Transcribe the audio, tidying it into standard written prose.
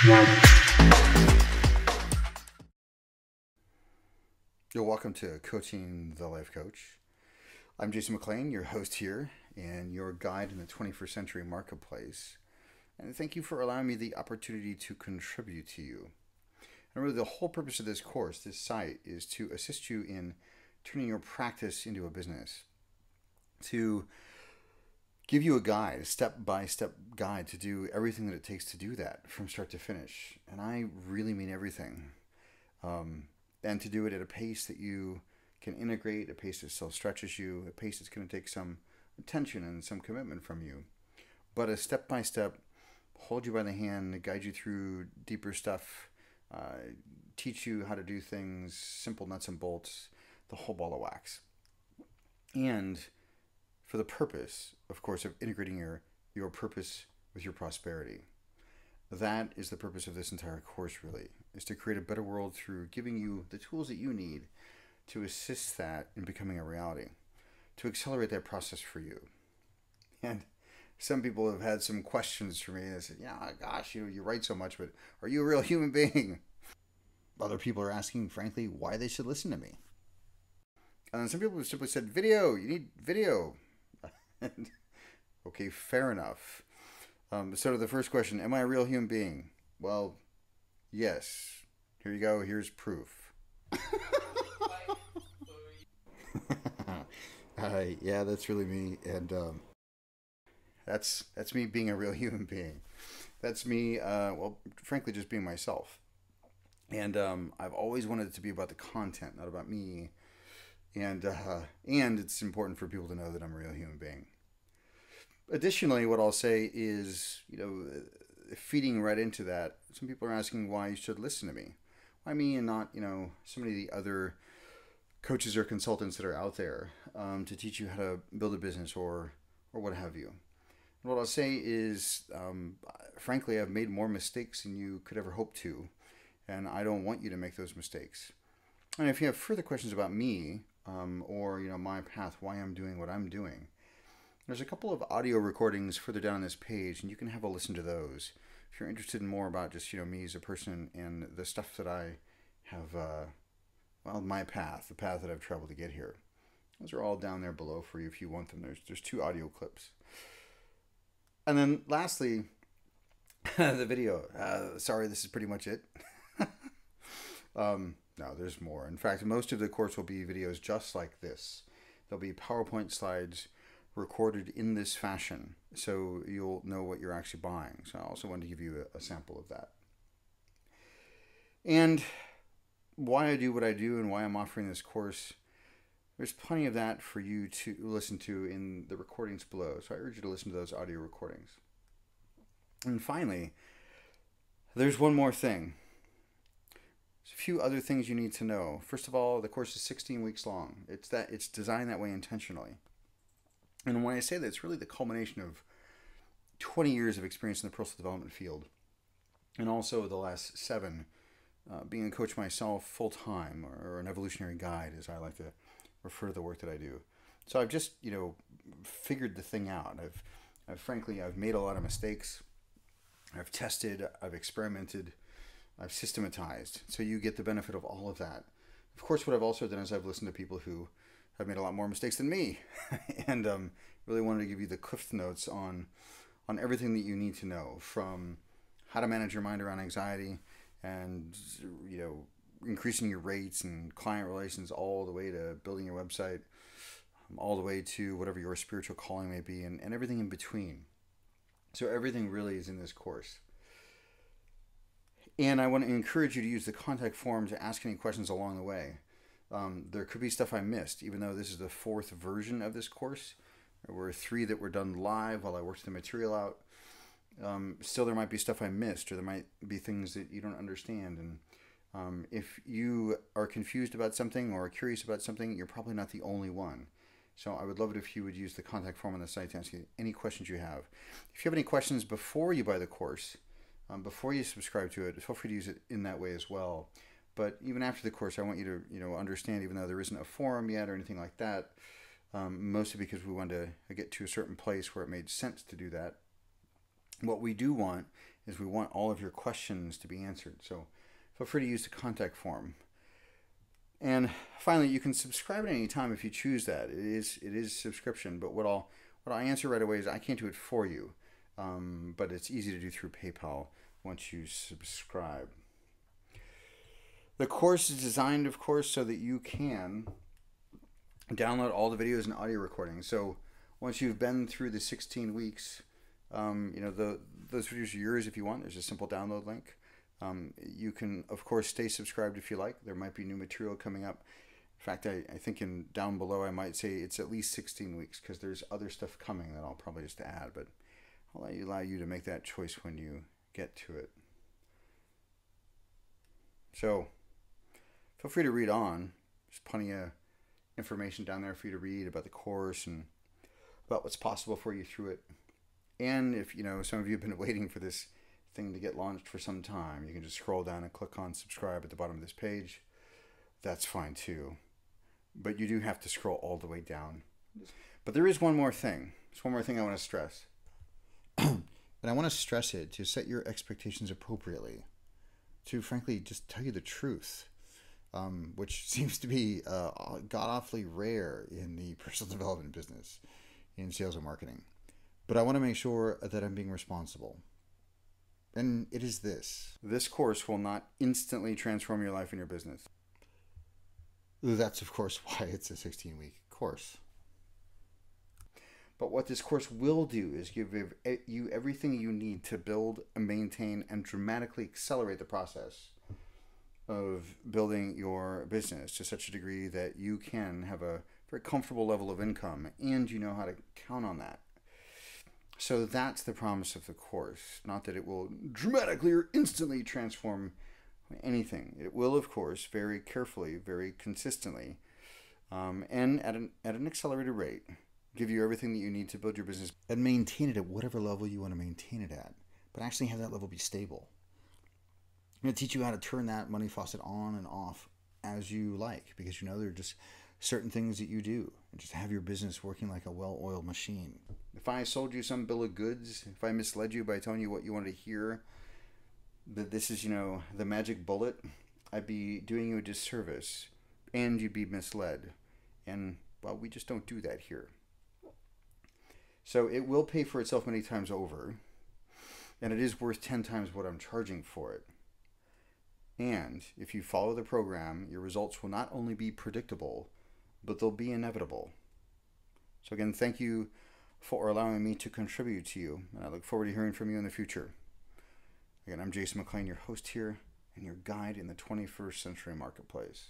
You're welcome to Coaching the Life Coach. I'm Jason McLean, your host here and your guide in the 21st century marketplace. And thank you for allowing me the opportunity to contribute to you. And really the whole purpose of this course, this site, is to assist you in turning your practice into a business. To give you a guide, a step-by-step guide to do everything that it takes to do that from start to finish. And I really mean everything. And to do it at a pace that you can integrate, a pace that still stretches you, a pace that's going to take some attention and some commitment from you. But a step-by-step, hold you by the hand, guide you through deeper stuff, teach you how to do things, simple nuts and bolts, the whole ball of wax. And for the purpose, of course, of integrating your purpose with your prosperity. That is the purpose of this entire course, really, is to create a better world through giving you the tools that you need to assist that in becoming a reality, to accelerate that process for you. And some people have had some questions for me. They said, yeah, gosh, you write so much, but are you a real human being? Other people are asking, frankly, why they should listen to me. And then some people have simply said, video, you need video. Okay, fair enough. So to the first question, am I a real human being? Well, yes. Here you go. Here's proof. Yeah, that's really me. And that's me being a real human being. That's me, well, frankly, just being myself. And I've always wanted it to be about the content, not about me. And it's important for people to know that I'm a real human being. Additionally, what I'll say is, feeding right into that, some people are asking why you should listen to me. Why me and not, so many of the other coaches or consultants that are out there to teach you how to build a business or what have you. And what I'll say is, frankly, I've made more mistakes than you could ever hope to, and I don't want you to make those mistakes. And if you have further questions about me or, my path, why I'm doing what I'm doing, there's a couple of audio recordings further down on this page, and you can have a listen to those. If you're interested in more about just, me as a person and the stuff that I have, my path, the path that I've traveled to get here. Those are all down there below for you if you want them. There's 2 audio clips. And then lastly, the video. Sorry, this is pretty much it. No, there's more. In fact, most of the course will be videos just like this. There'll be PowerPoint slides recorded in this fashion, so you'll know what you're actually buying. So I also wanted to give you a sample of that. And why I do what I do and why I'm offering this course, there's plenty of that for you to listen to in the recordings below. So I urge you to listen to those audio recordings. And finally, there's one more thing. There's a few other things you need to know. First of all, the course is 16 weeks long. It's designed that way intentionally. And when I say that, it's really the culmination of 20 years of experience in the personal development field, and also the last 7 being a coach myself full-time, or an evolutionary guide, as I like to refer to the work that I do. So I've just, figured the thing out. I've made a lot of mistakes. I've tested, I've experimented, I've systematized. So you get the benefit of all of that. Of course, what I've also done is I've listened to people who have made a lot more mistakes than me, and really wanted to give you the Cliff Notes on everything that you need to know, from how to manage your mind around anxiety and increasing your rates and client relations, all the way to building your website, all the way to whatever your spiritual calling may be, and everything in between. So everything really is in this course. And I want to encourage you to use the contact form to ask any questions along the way. There could be stuff I missed, even though this is the 4th version of this course. There were 3 that were done live while I worked the material out. Still, there might be stuff I missed, or there might be things that you don't understand. And if you are confused about something or curious about something, you're probably not the only one. So I would love it if you would use the contact form on the site to ask you any questions you have. If you have any questions before you buy the course, before you subscribe to it, feel free to use it in that way as well. But even after the course, I want you to understand, even though there isn't a forum yet or anything like that, mostly because we wanted to get to a certain place where it made sense to do that. What we do want is we want all of your questions to be answered. So feel free to use the contact form. And finally, you can subscribe at any time if you choose that. It is subscription, but what I'll answer right away is I can't do it for you, but it's easy to do through PayPal once you subscribe. The course is designed, of course, so that you can download all the videos and audio recordings. So once you've been through the 16 weeks, those videos are yours if you want. There's a simple download link. You can, of course, stay subscribed if you like. There might be new material coming up. In fact, I think down below I might say it's at least 16 weeks because there's other stuff coming that I'll probably just add. But I'll allow you to make that choice when you get to it. So feel free to read on. There's plenty of information down there for you to read about the course and about what's possible for you through it. And if some of you have been waiting for this thing to get launched for some time, you can just scroll down and click on subscribe at the bottom of this page. That's fine too, but you do have to scroll all the way down. But there is one more thing. There's one more thing I want to stress. And I want to stress it to set your expectations appropriately, to frankly just tell you the truth, which seems to be god-awfully rare in the personal development business, in sales and marketing. But I want to make sure that I'm being responsible. And it is this. This course will not instantly transform your life and your business. That's, of course, why it's a 16-week course. But what this course will do is give you everything you need to build, maintain, and dramatically accelerate the process of building your business to such a degree that you can have a very comfortable level of income and you know how to count on that. So that's the promise of the course. Not that it will dramatically or instantly transform anything. It will, of course, very carefully, very consistently, and at an accelerated rate, give you everything that you need to build your business and maintain it at whatever level you want to maintain it at, but actually have that level be stable. I'm going to teach you how to turn that money faucet on and off as you like, because there are just certain things that you do, and just have your business working like a well-oiled machine. If I sold you some bill of goods, if I misled you by telling you what you wanted to hear, that this is, the magic bullet, I'd be doing you a disservice, and you'd be misled. And, well, we just don't do that here. So it will pay for itself many times over, and it is worth 10 times what I'm charging for it. And if you follow the program, your results will not only be predictable, but they'll be inevitable. So again, thank you for allowing me to contribute to you, and I look forward to hearing from you in the future. Again, I'm Jason McLean, your host here, and your guide in the 21st century marketplace.